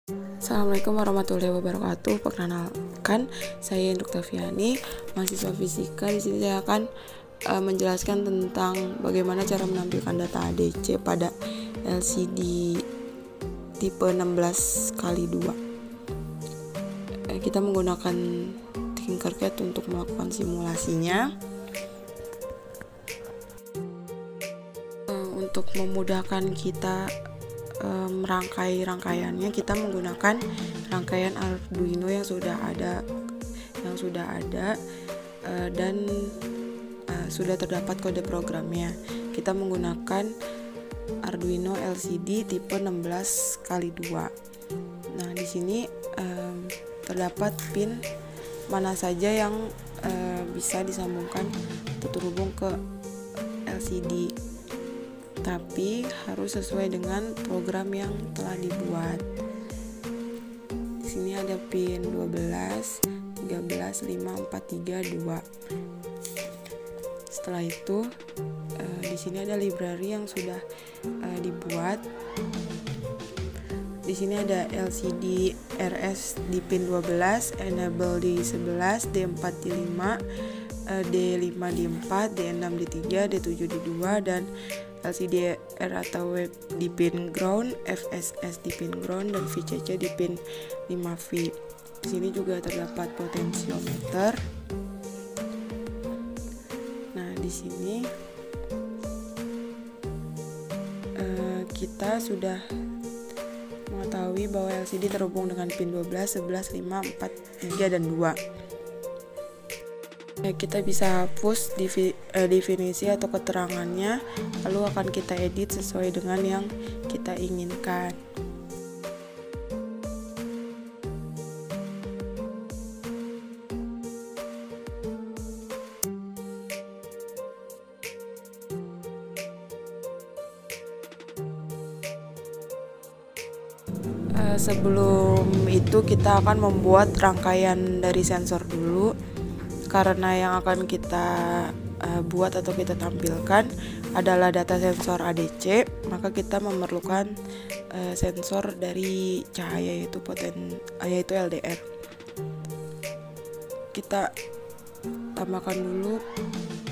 Assalamualaikum warahmatullahi wabarakatuh. Perkenalkan, saya Induk Tafiani, mahasiswa fisika. Di sini saya akan menjelaskan tentang bagaimana cara menampilkan data ADC pada LCD tipe 16x2. Kita menggunakan Tinkercad untuk melakukan simulasinya. Untuk memudahkan kita merangkai rangkaiannya, kita menggunakan rangkaian Arduino yang sudah ada dan sudah terdapat kode programnya. Kita menggunakan Arduino LCD tipe 16x2. Nah, di sini terdapat pin mana saja yang bisa disambungkan atau terhubung ke LCD, tapi harus sesuai dengan program yang telah dibuat. Di sini ada pin 12, 13, 5, 4, 3, 2. Setelah itu, di sini ada library yang sudah dibuat. Di sini ada LCD RS di pin 12, enable di 11, D4 di 5, D5 di 4, D6 di 3, D7 di 2, dan LCD R atau web di pin ground, FSS di pin ground, dan VCC di pin 5V. Di sini juga terdapat potensiometer. Nah, di sini kita sudah mengetahui bahwa LCD terhubung dengan pin 12, 11, 5, 4, 3, dan 2. Kita bisa hapus definisi atau keterangannya, lalu akan kita edit sesuai dengan yang kita inginkan. Sebelum itu kita akan membuat rangkaian dari sensor dulu, karena yang akan kita buat atau kita tampilkan adalah data sensor ADC, maka kita memerlukan sensor dari cahaya yaitu LDR. Kita tambahkan dulu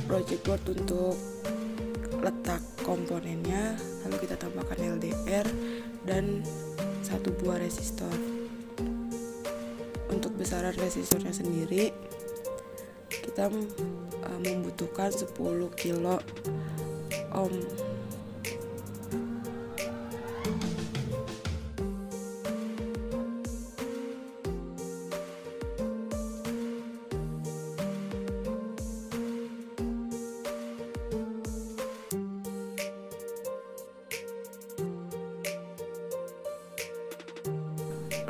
project board untuk letak komponennya, lalu kita tambahkan LDR dan satu buah resistor. Untuk besaran resistornya sendiri, kita membutuhkan 10 kilo ohm.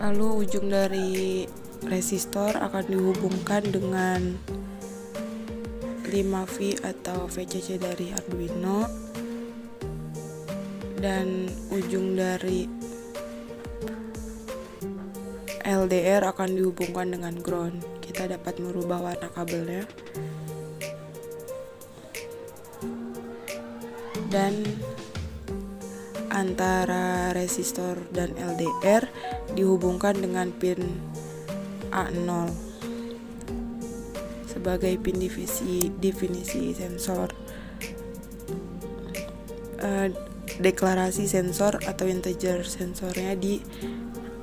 Lalu ujung dari resistor akan dihubungkan dengan 5V atau VCC dari Arduino, dan ujung dari LDR akan dihubungkan dengan ground. Kita dapat merubah warna kabelnya, dan antara resistor dan LDR dihubungkan dengan pin A0 sebagai pin definisi sensor. Deklarasi sensor atau integer sensornya di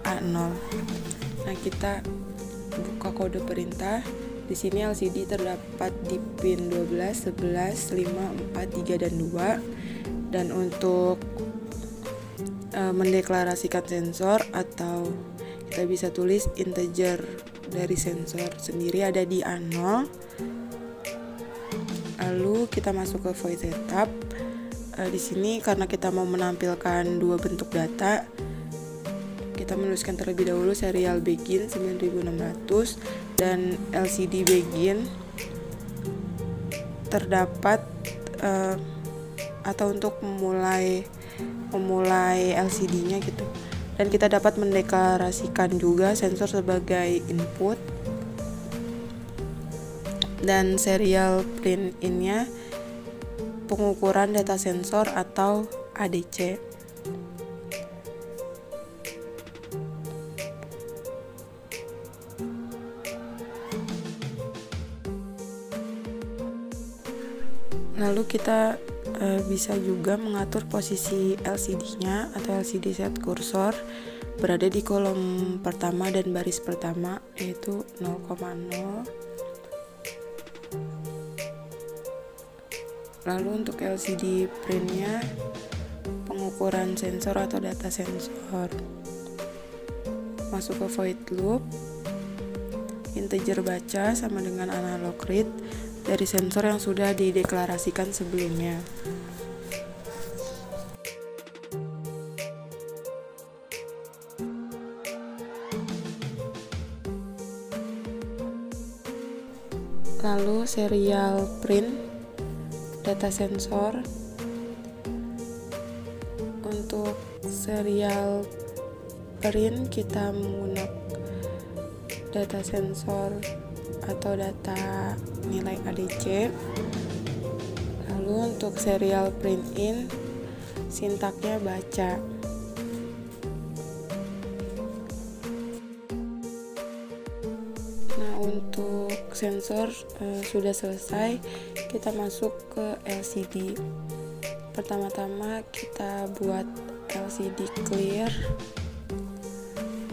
A0. Nah, kita buka kode perintah. Di sini LCD terdapat di pin 12, 11, 5, 4, 3, dan 2. Dan untuk mendeklarasikan sensor, atau kita bisa tulis integer dari sensor sendiri, ada di A0. Lalu kita masuk ke void setup. Di sini karena kita mau menampilkan dua bentuk data, kita menuliskan terlebih dahulu serial begin 9600 dan LCD begin terdapat atau untuk memulai LCD-nya gitu. Dan kita dapat mendeklarasikan juga sensor sebagai input, dan serial print in-nya pengukuran data sensor atau ADC. Lalu kita bisa juga mengatur posisi LCD-nya atau LCD set kursor berada di kolom pertama dan baris pertama, yaitu 0,0. Lalu untuk LCD print-nya, pengukuran sensor atau data sensor, masuk ke void loop, integer baca sama dengan analog read dari sensor yang sudah dideklarasikan sebelumnya. Lalu serial print data sensor. Untuk serial print kita menggunakan data sensor atau data nilai ADC. Lalu untuk serial print in, sintaknya baca. Nah, untuk sensor sudah selesai, kita masuk ke LCD. Pertama-tama kita buat LCD clear,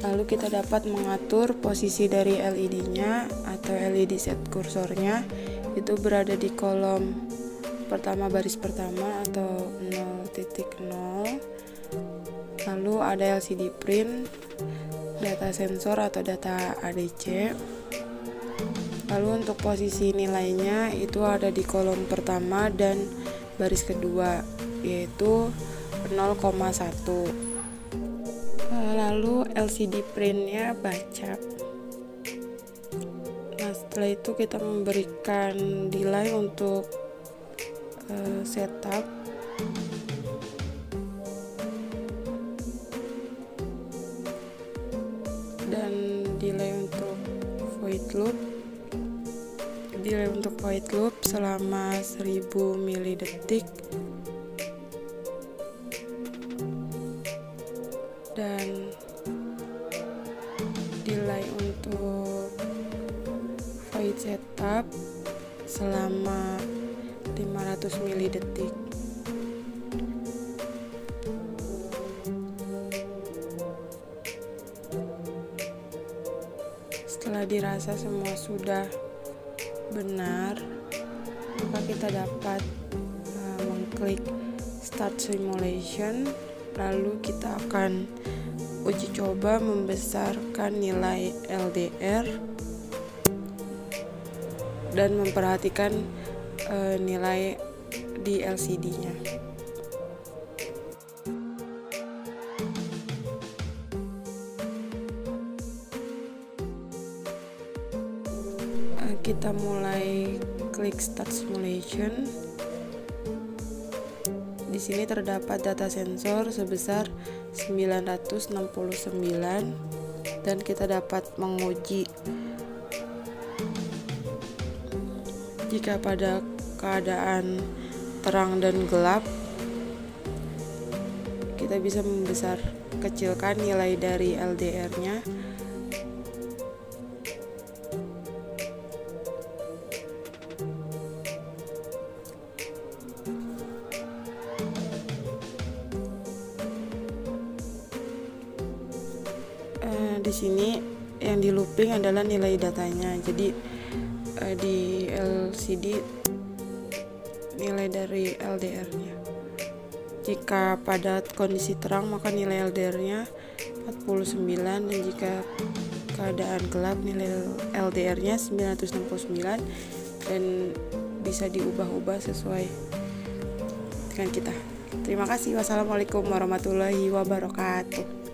lalu kita dapat mengatur posisi dari LED-nya atau LED set kursornya itu berada di kolom pertama baris pertama atau 0.0. Lalu ada LCD print, data sensor atau data ADC. Lalu untuk posisi nilainya itu ada di kolom pertama dan baris kedua, yaitu 0,1. Lalu LCD printnya baca. Nah, setelah itu kita memberikan delay untuk setup. Dan delay untuk void loop. Delay untuk void loop selama 1000 mili-detik. Dan delay untuk void setup selama 500 mili-detik. Setelah dirasa semua sudah benar, maka kita dapat mengklik start simulation. Lalu kita akan uji coba membesarkan nilai LDR dan memperhatikan nilai di LCD-nya. Kita mulai klik start simulation. Di sini terdapat data sensor sebesar 969 dan kita dapat menguji jika pada keadaan terang dan gelap kita bisa membesar kecilkan nilai dari LDR-nya. Di sini yang di looping adalah nilai datanya. Jadi di LCD nilai dari LDR-nya. Jika pada kondisi terang maka nilai LDR-nya 49 dan jika keadaan gelap nilai LDR-nya 969 dan bisa diubah-ubah sesuai dengan kita. Terima kasih. Wassalamualaikum warahmatullahi wabarakatuh.